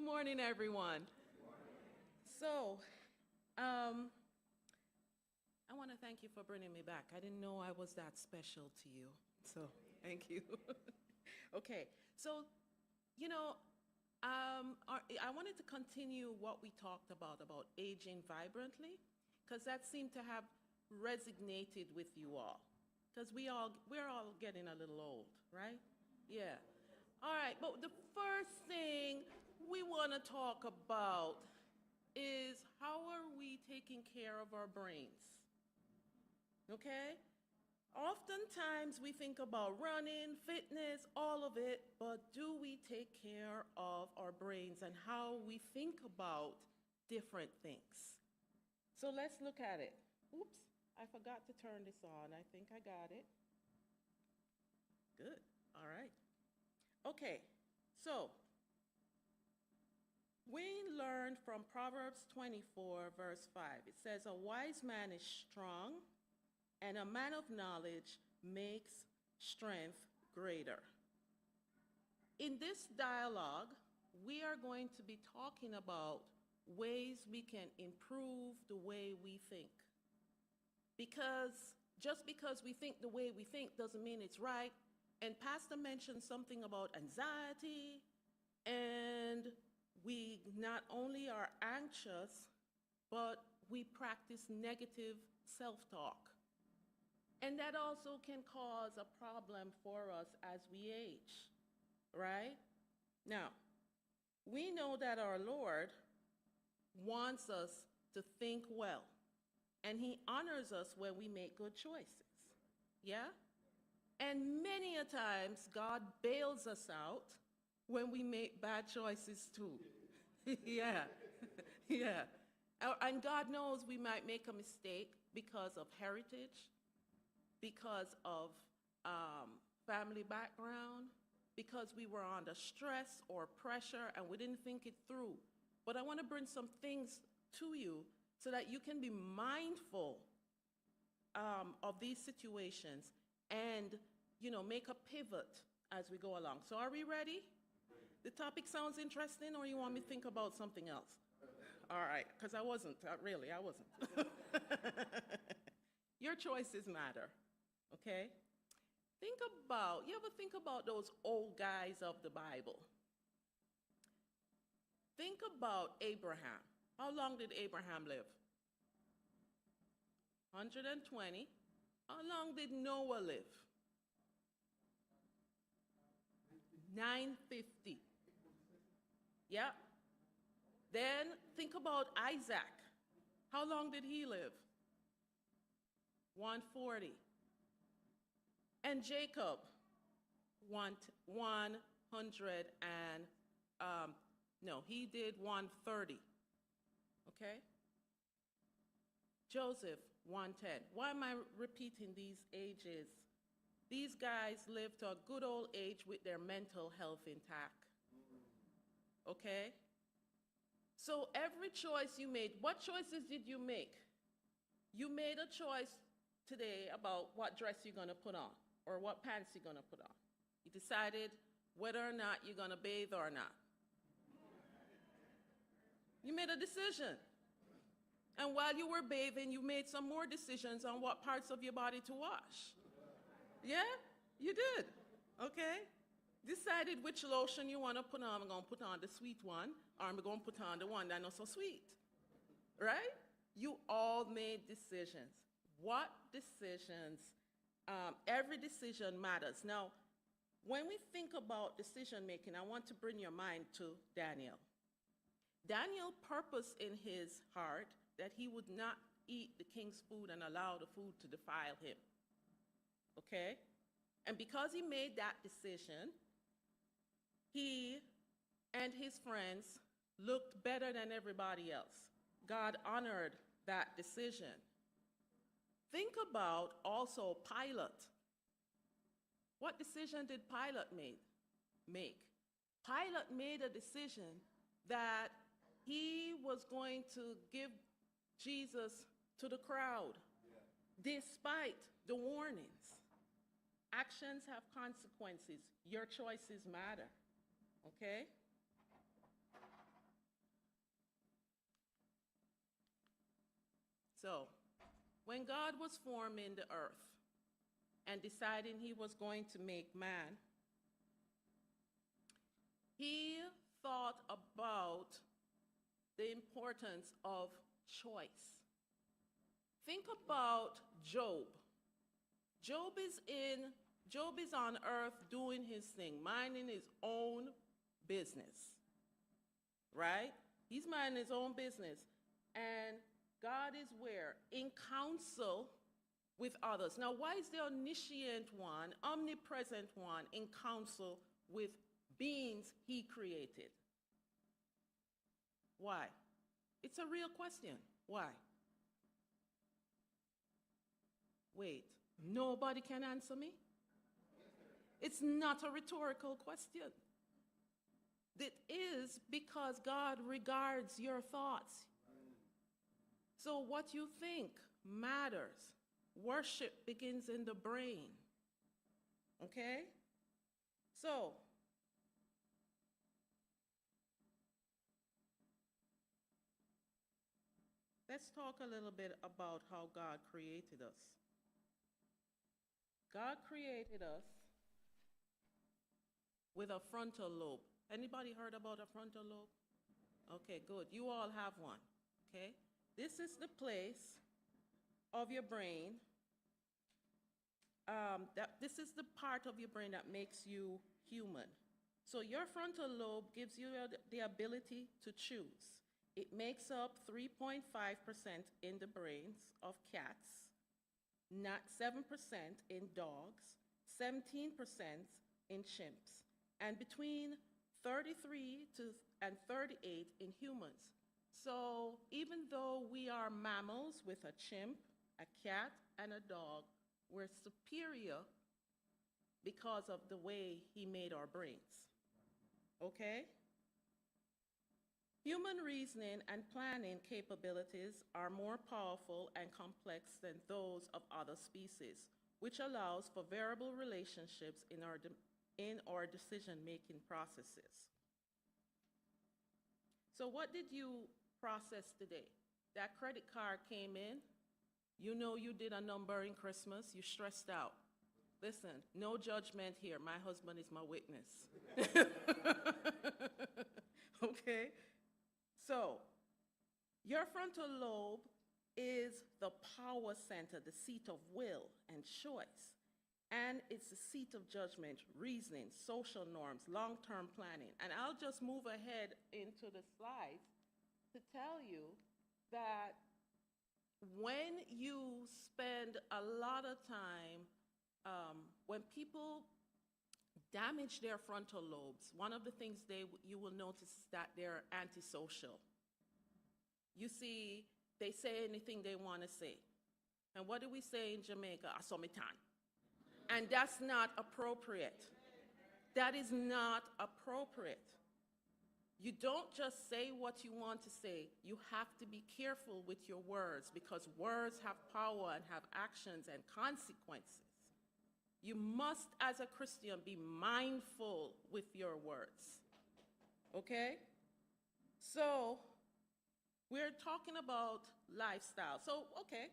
morning, everyone. So, I want to thank you for bringing me back. I didn't know I was that special to you, so thank you. Okay, so, I wanted to continue what we talked about aging vibrantly, because that seemed to have resonated with you all, because we're all getting a little old, right? Yeah. All right, but the first thing we want to talk about is how are we taking care of our brains? Okay? Oftentimes we think about running, fitness, all of it, but do we take care of our brains and how we think about different things? So let's look at it. Oops, I forgot to turn this on. I think I got it. Good, all right. Okay, so we learned from Proverbs 24, verse 5. It says, a wise man is strong, and a man of knowledge makes strength greater. In this dialogue, we are going to be talking about ways we can improve the way we think. Because just because we think the way we think doesn't mean it's right. And Pastor mentioned something about anxiety, and we not only are anxious, but we practice negative self-talk. And that also can cause a problem for us as we age, right? Now, we know that our Lord wants us to think well, and he honors us when we make good choices, yeah? And many a times, God bails us out when we make bad choices too. Yeah, yeah. And God knows we might make a mistake because of heritage, because of family background, because we were under stress or pressure and we didn't think it through. But I want to bring some things to you so that you can be mindful of these situations and, make a pivot as we go along. So are we ready? The topic sounds interesting, or you want me to think about something else? All right, because I wasn't. Your choices matter, okay? You ever think about those old guys of the Bible? Think about Abraham. How long did Abraham live? 120. How long did Noah live? 950. Yeah. Then think about Isaac. How long did he live? 140. And Jacob, 100 and, he did 130. Okay? Joseph, 110. Why am I repeating these ages? These guys lived to a good old age with their mental health intact. Okay? So every choice you made, what choices did you make? You made a choice today about what dress you're going to put on or what pants you're going to put on. You decided whether or not you're going to bathe or not. You made a decision. And while you were bathing, you made some more decisions on what parts of your body to wash. Yeah, you did, okay? Decided which lotion you want to put on. I'm going to put on the sweet one, or I'm going to put on the one that's not so sweet, right? You all made decisions. What decisions? Every decision matters. Now, when we think about decision making, I want to bring your mind to Daniel. Daniel purposed in his heart that he would not eat the king's food and allow the food to defile him. Okay? And because he made that decision, he and his friends looked better than everybody else. God honored that decision. Think about also Pilate. What decision did Pilate make? Pilate made a decision that he was going to give Jesus to the crowd, despite the warnings. Actions have consequences. Your choices matter, okay? So, when God was forming the earth and deciding he was going to make man, he thought about the importance of choice. Think about Job. Job is on earth doing his thing, minding his own business, right? He's minding his own business. And God is where? In counsel with others. Now, why is the omniscient one, omnipresent one, in counsel with beings he created? Why? It's a real question. Why? Wait, nobody can answer me? It's not a rhetorical question. It is because God regards your thoughts. So what you think matters. Worship begins in the brain. Okay? So, let's talk a little bit about how God created us. God created us with a frontal lobe. Anybody heard about a frontal lobe? Okay, good. You all have one. Okay? This is the place of your brain. This is the part of your brain that makes you human. So your frontal lobe gives you the ability to choose. It makes up 3.5% in the brains of cats, not 7% in dogs, 17% in chimps, and between 33 and 38 in humans. So even though we are mammals with a chimp, a cat, and a dog, we're superior because of the way he made our brains. Okay? Human reasoning and planning capabilities are more powerful and complex than those of other species, which allows for variable relationships in our decision-making processes. So what did you process today? That credit card came in. You know you did a number in Christmas. You stressed out. Listen, no judgment here. My husband is my witness. Okay? So, your frontal lobe is the power center, the seat of will and choice. And it's the seat of judgment, reasoning, social norms, long-term planning. And I'll just move ahead into the slides to tell you that when you spend a lot of time, when people damage their frontal lobes, one of the things you will notice is that they're antisocial. You see, they say anything they want to say. And what do we say in Jamaica? Asomitan. And that's not appropriate. That is not appropriate. You don't just say what you want to say. You have to be careful with your words because words have power and have actions and consequences. You must, as a Christian, be mindful with your words. Okay? So, we're talking about lifestyle. So, okay.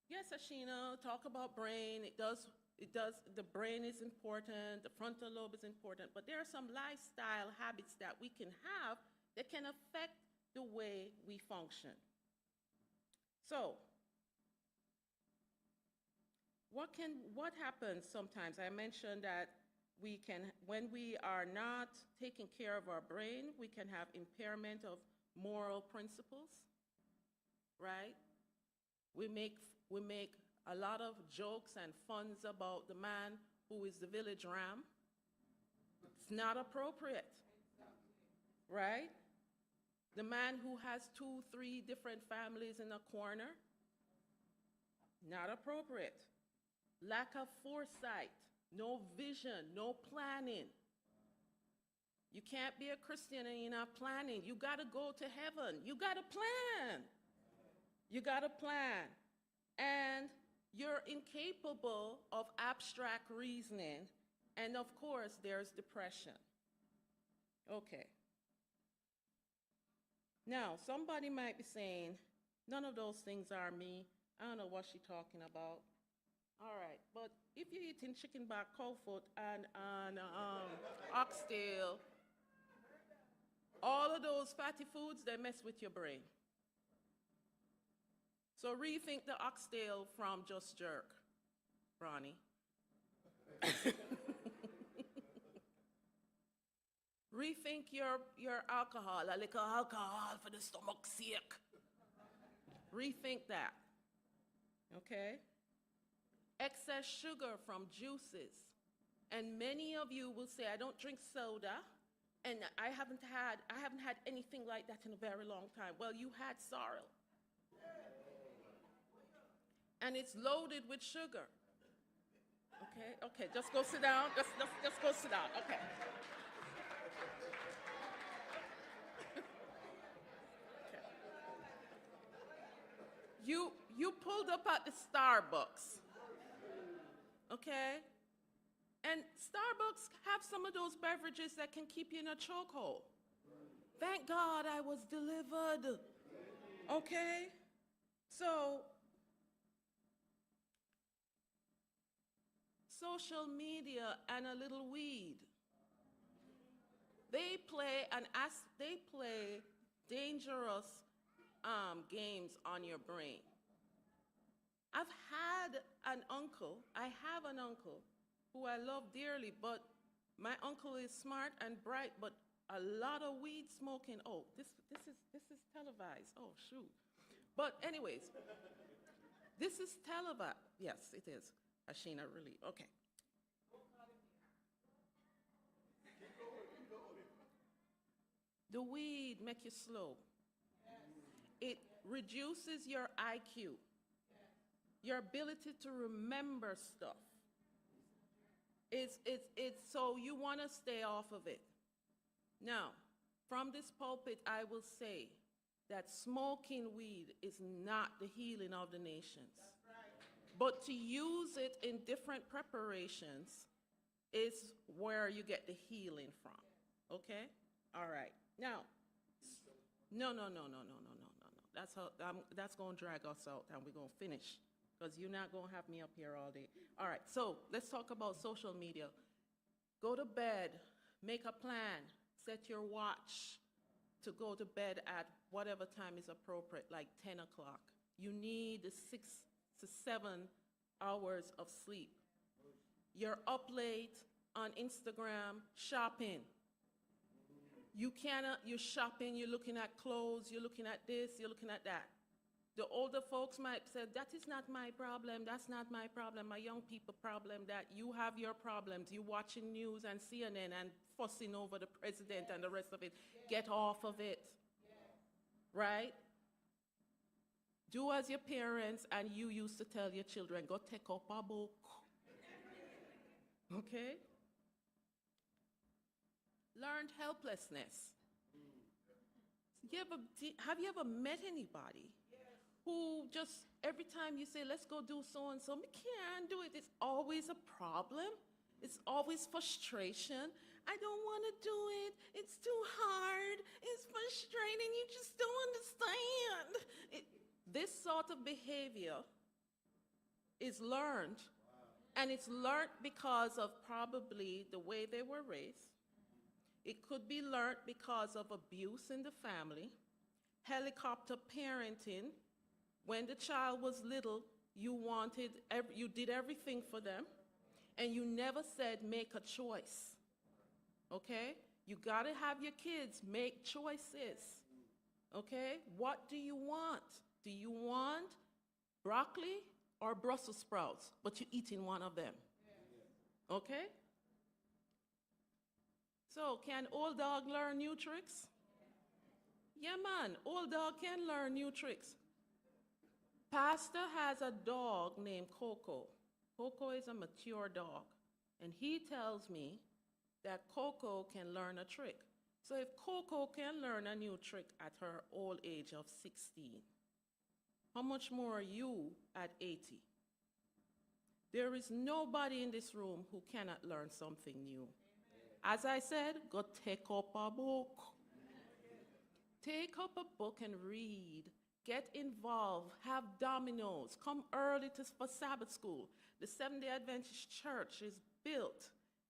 Yes, Hashina, talk about brain. The brain is important, the frontal lobe is important, but there are some lifestyle habits that we can have that can affect the way we function. So, what happens sometimes? I mentioned that when we are not taking care of our brain, we can have impairment of moral principles, right? We make a lot of jokes and funs about the man who is the village ram. It's not appropriate, right? The man who has 2, 3 different families in a corner, not appropriate. Lack of foresight, no vision, no planning. You can't be a Christian and you're not planning. You got to go to heaven. You got to plan. You got to plan. And you're incapable of abstract reasoning. And of course, there's depression. Okay. Now, somebody might be saying, None of those things are me. I don't know what she's talking about. All right, but if you're eating chicken back, cow foot, and oxtail, all of those fatty foods, they mess with your brain. So rethink the oxtail from Just Jerk, Ronnie. Rethink your alcohol, a little alcohol for the stomach's sake. Rethink that, okay? Excess sugar from juices. And many of you will say, I don't drink soda, and I haven't had anything like that in a very long time. Well, you had sorrel. And it's loaded with sugar. Okay, just go sit down. Just go sit down, okay. You pulled up at the Starbucks, okay? And Starbucks have some of those beverages that can keep you in a chokehold. Thank God I was delivered, okay? So, social media and a little weed. They play dangerous games on your brain. I have an uncle who I love dearly, but my uncle is smart and bright, but a lot of weed smoking. Oh, this is televised. Oh, shoot. But anyways, this is televised. Yes, it is. Hashina, really. Okay. The weed make you slow. It reduces your IQ, your ability to remember stuff. It's so you want to stay off of it. Now, from this pulpit, I will say that smoking weed is not the healing of the nations. But to use it in different preparations is where you get the healing from. Okay? All right. Now, no. That's going to drag us out, and we're going to finish, because you're not going to have me up here all day. All right, so let's talk about social media. Go to bed, make a plan, set your watch to go to bed at whatever time is appropriate, like 10 o'clock. You need 6 to 7 hours of sleep. You're up late on Instagram shopping. You're shopping, you're looking at clothes, you're looking at this, you're looking at that. The older folks might say, that is not my problem, that's not my problem, my young people problem, that you have your problems. You watching news and CNN and fussing over the president and the rest of it. Get off of it, right? Do as your parents and you used to tell your children, go take up a book, okay? Learned helplessness. Have you ever met anybody who just, every time you say, let's go do so-and-so, we can't do it. It's always a problem. It's always frustration. I don't want to do it. It's too hard. It's frustrating. You just don't understand. This sort of behavior is learned. And it's learned because of probably the way they were raised. It could be learned because of abuse in the family, helicopter parenting. When the child was little, you did everything for them, and you never said make a choice, okay? You gotta have your kids make choices, okay? What do you want? Do you want broccoli or Brussels sprouts, but you're eating one of them, okay? So, can old dog learn new tricks? Yeah, man, old dog can learn new tricks. Pastor has a dog named Coco. Coco is a mature dog, and he tells me that Coco can learn a trick. So if Coco can learn a new trick at her old age of 16, how much more are you at 80? There is nobody in this room who cannot learn something new. As I said, go take up a book. Take up a book and read. Get involved, have dominoes, come early for Sabbath school. The Seventh-day Adventist Church is built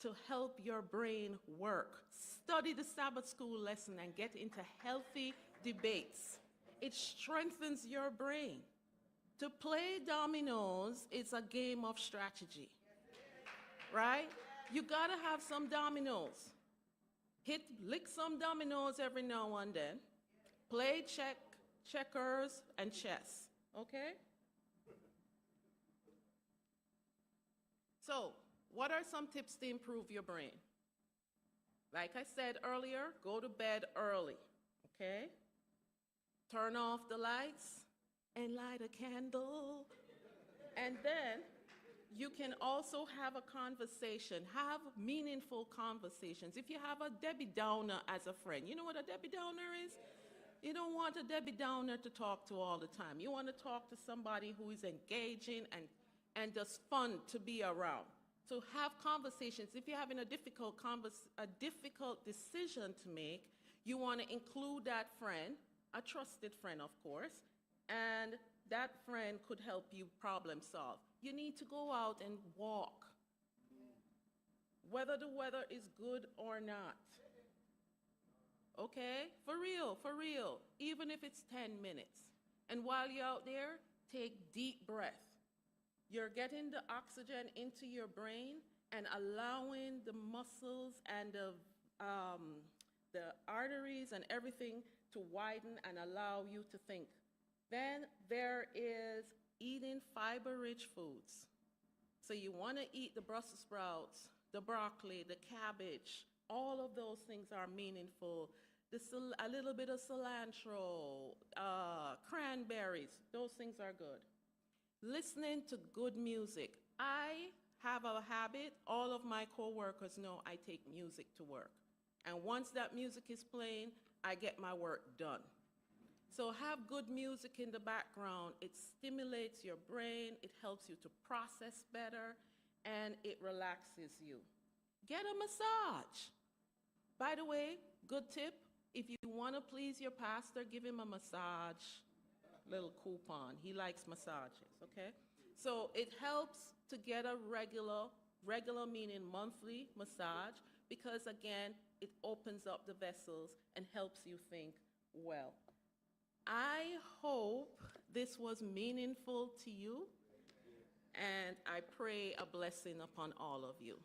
to help your brain work. Study the Sabbath school lesson and get into healthy debates. It strengthens your brain. To play dominoes is a game of strategy, right? You gotta have some dominoes. Lick some dominoes every now and then. Play checkers and chess, okay? So, what are some tips to improve your brain? Like I said earlier, go to bed early, okay? Turn off the lights and light a candle. And then you can also have a conversation, have meaningful conversations. If you have a Debbie Downer as a friend, you know what a Debbie Downer is? You don't want a Debbie Downer to talk to all the time. You want to talk to somebody who is engaging and just fun to be around. So have conversations. If you're having a difficult decision to make, you want to include that friend, a trusted friend, of course, and that friend could help you problem solve. You need to go out and walk, whether the weather is good or not. Okay? For real, for real. Even if it's 10 minutes. And while you're out there, take deep breath. You're getting the oxygen into your brain and allowing the muscles and the arteries and everything to widen and allow you to think. Then there is eating fiber-rich foods. So you want to eat the Brussels sprouts, the broccoli, the cabbage. All of those things are meaningful. A little bit of cilantro, cranberries, those things are good. Listening to good music. I have a habit, all of my coworkers know I take music to work. And once that music is playing, I get my work done. So have good music in the background. It stimulates your brain, it helps you to process better, and it relaxes you. Get a massage. By the way, good tip, if you want to please your pastor, give him a massage little coupon. He likes massages, okay? So it helps to get a regular meaning monthly massage, because again, it opens up the vessels and helps you think well. I hope this was meaningful to you, and I pray a blessing upon all of you.